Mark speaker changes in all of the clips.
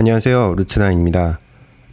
Speaker 1: 안녕하세요, 루트나입니다.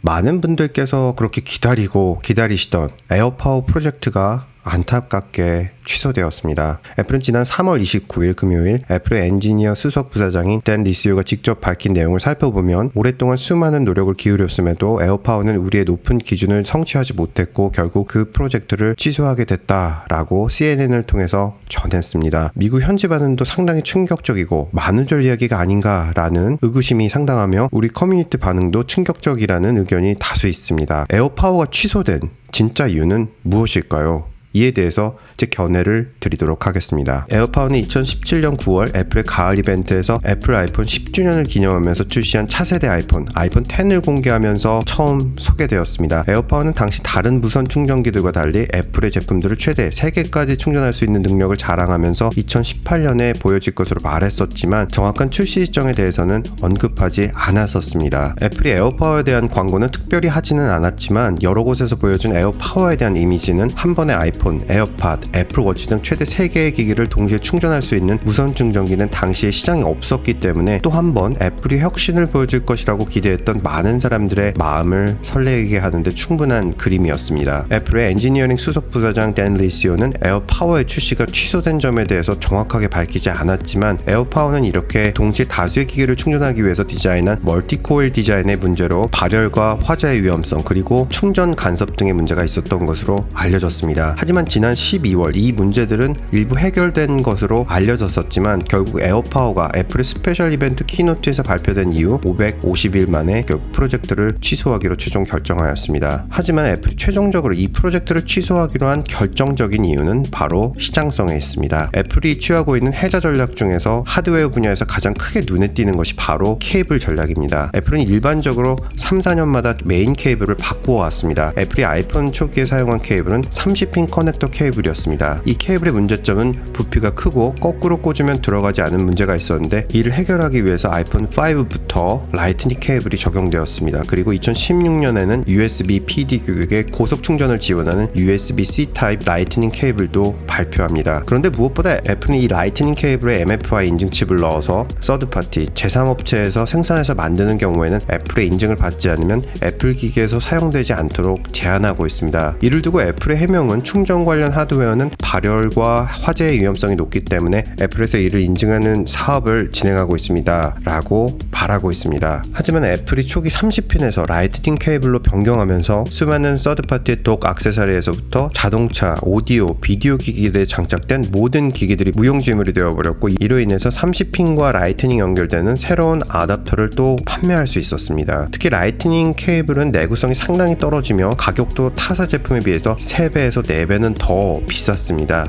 Speaker 1: 많은 분들께서 그렇게 기다리시던 에어파워 프로젝트가 안타깝게 취소되었습니다. 애플은 지난 3월 29일 금요일 애플의 엔지니어 수석 부사장인 댄 리시오가 직접 밝힌 내용을 살펴보면 오랫동안 수많은 노력을 기울였음에도 에어파워는 우리의 높은 기준을 성취하지 못했고 결국 그 프로젝트를 취소하게 됐다라고 CNN을 통해서 전했습니다. 미국 현지 반응도 상당히 충격적이고 만우절 이야기가 아닌가라는 의구심이 상당하며 우리 커뮤니티 반응도 충격적이라는 의견이 다수 있습니다. 에어파워가 취소된 진짜 이유는 무엇일까요? 이에 대해서 제 견해를 드리도록 하겠습니다. 에어파워는 2017년 9월 애플의 가을 이벤트에서 애플 아이폰 10주년을 기념하면서 출시한 차세대 아이폰 10을 공개하면서 처음 소개되었습니다. 에어파워는 당시 다른 무선 충전기들과 달리 애플의 제품들을 최대 3개까지 충전할 수 있는 능력을 자랑하면서 2018년에 보여질 것으로 말했었지만 정확한 출시 일정에 대해서는 언급하지 않았었습니다. 애플이 에어파워에 대한 광고는 특별히 하지는 않았지만 여러 곳에서 보여준 에어파워에 대한 이미지는 한 번에 아이폰, 에어팟, 애플워치 등 최대 3개의 기기를 동시에 충전할 수 있는 무선 충전기는 당시에 시장이 없었기 때문에 또 한 번 애플이 혁신을 보여줄 것이라고 기대했던 많은 사람들의 마음을 설레게 하는데 충분한 그림이었습니다. 애플의 엔지니어링 수석 부사장 댄 리시오는 에어파워의 출시가 취소된 점에 대해서 정확하게 밝히지 않았지만 에어파워는 이렇게 동시에 다수의 기기를 충전하기 위해서 디자인한 멀티코일 디자인의 문제로 발열과 화재의 위험성 그리고 충전 간섭 등의 문제가 있었던 것으로 알려졌습니다. 하지만 지난 12월 이 문제들은 일부 해결된 것으로 알려졌었지만 결국 에어파워가 애플의 스페셜 이벤트 키노트에서 발표된 이후 550일 만에 결국 프로젝트를 취소하기로 최종 결정하였습니다. 하지만 애플이 최종적으로 이 프로젝트를 취소하기로 한 결정적인 이유는 바로 시장성에 있습니다. 애플이 취하고 있는 해자 전략 중에서 하드웨어 분야에서 가장 크게 눈에 띄는 것이 바로 케이블 전략입니다. 애플은 일반적으로 3, 4년마다 메인 케이블을 바꾸어 왔습니다. 애플이 아이폰 초기에 사용한 케이블은 30핀 커넥터 케이블이었습니다. 이 케이블의 문제점은 부피가 크고 거꾸로 꽂으면 들어가지 않은 문제가 있었는데 이를 해결하기 위해서 아이폰 5부터 라이트닝 케이블이 적용되었습니다. 그리고 2016년에는 USB PD 규격의 고속 충전을 지원하는 USB-C 타입 라이트닝 케이블도 발표합니다. 그런데 무엇보다 애플은 이 라이트닝 케이블에 MFI 인증 칩을 넣어서 서드파티 제3업체에서 생산해서 만드는 경우에는 애플의 인증을 받지 않으면 애플 기기에서 사용되지 않도록 제한하고 있습니다. 이를 두고 애플의 해명은 충전 관련 하드웨어는 발열과 화재의 위험성이 높기 때문에 애플에서 이를 인증하는 사업을 진행하고 있습니다 라고 말하고 있습니다. 하지만 애플이 초기 30핀에서 라이트닝 케이블로 변경하면서 수많은 서드파티의 독 액세서리에서부터 자동차, 오디오, 비디오 기기들에 장착된 모든 기기들이 무용지물이 되어버렸고 이로 인해서 30핀과 라이트닝 연결되는 새로운 아답터를 또 판매할 수 있었습니다. 특히 라이트닝 케이블은 내구성이 상당히 떨어지며 가격도 타사 제품에 비해서 3배에서 4배는 더 비쌌습니다.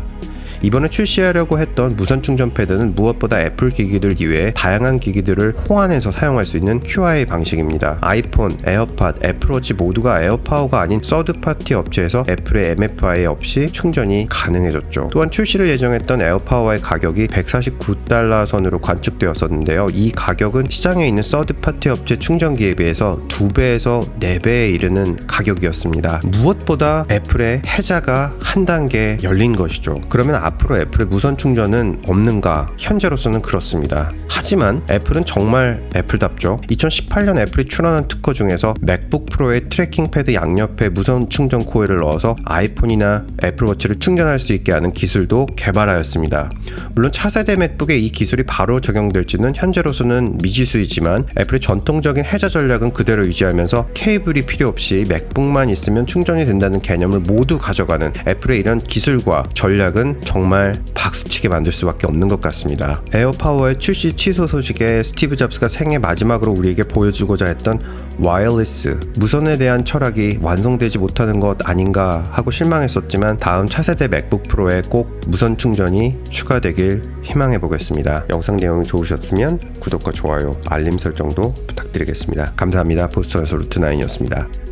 Speaker 1: 이번에 출시하려고 했던 무선 충전 패드는 무엇보다 애플 기기들 이외에 다양한 기기들을 호환해서 사용할 수 있는 QI 방식입니다. 아이폰, 에어팟, 애플워치 모두가 에어파워가 아닌 서드파티 업체에서 애플의 MFI 없이 충전이 가능해졌죠. 또한 출시를 예정했던 에어파워의 가격이 $149 선으로 관측되었었는데요. 이 가격은 시장에 있는 서드파티 업체 충전기에 비해서 2배에서 4배에 이르는 가격이었습니다. 무엇보다 애플의 해자가 한 단계 열린 것이죠. 그러면 앞으로 애플의 무선 충전은 없는가? 현재로서는 그렇습니다. 하지만 애플은 정말 애플답죠. 2018년 애플이 출원한 특허 중에서 맥북 프로의 트래킹 패드 양옆에 무선 충전 코일을 넣어서 아이폰이나 애플워치를 충전할 수 있게 하는 기술도 개발하였습니다. 물론 차세대 맥북에 이 기술이 바로 적용될지는 현재로서는 미지수이지만 애플의 전통적인 해자 전략은 그대로 유지하면서 케이블이 필요 없이 맥북만 있으면 충전이 된다는 개념을 모두 가져가는 애플의 이런 기술과 전략은 정말 박수치게 만들 수밖에 없는 것 같습니다. 에어파워의 출시 취소 소식에 스티브 잡스가 생애 마지막으로 우리에게 보여주고자 했던 와이어리스, 무선에 대한 철학이 완성되지 못하는 것 아닌가 하고 실망했었지만 다음 차세대 맥북 프로에 꼭 무선 충전이 추가되길 희망해보겠습니다. 영상 내용이 좋으셨으면 구독과 좋아요, 알림 설정도 부탁드리겠습니다. 감사합니다. 보스턴에서 루트9이었습니다.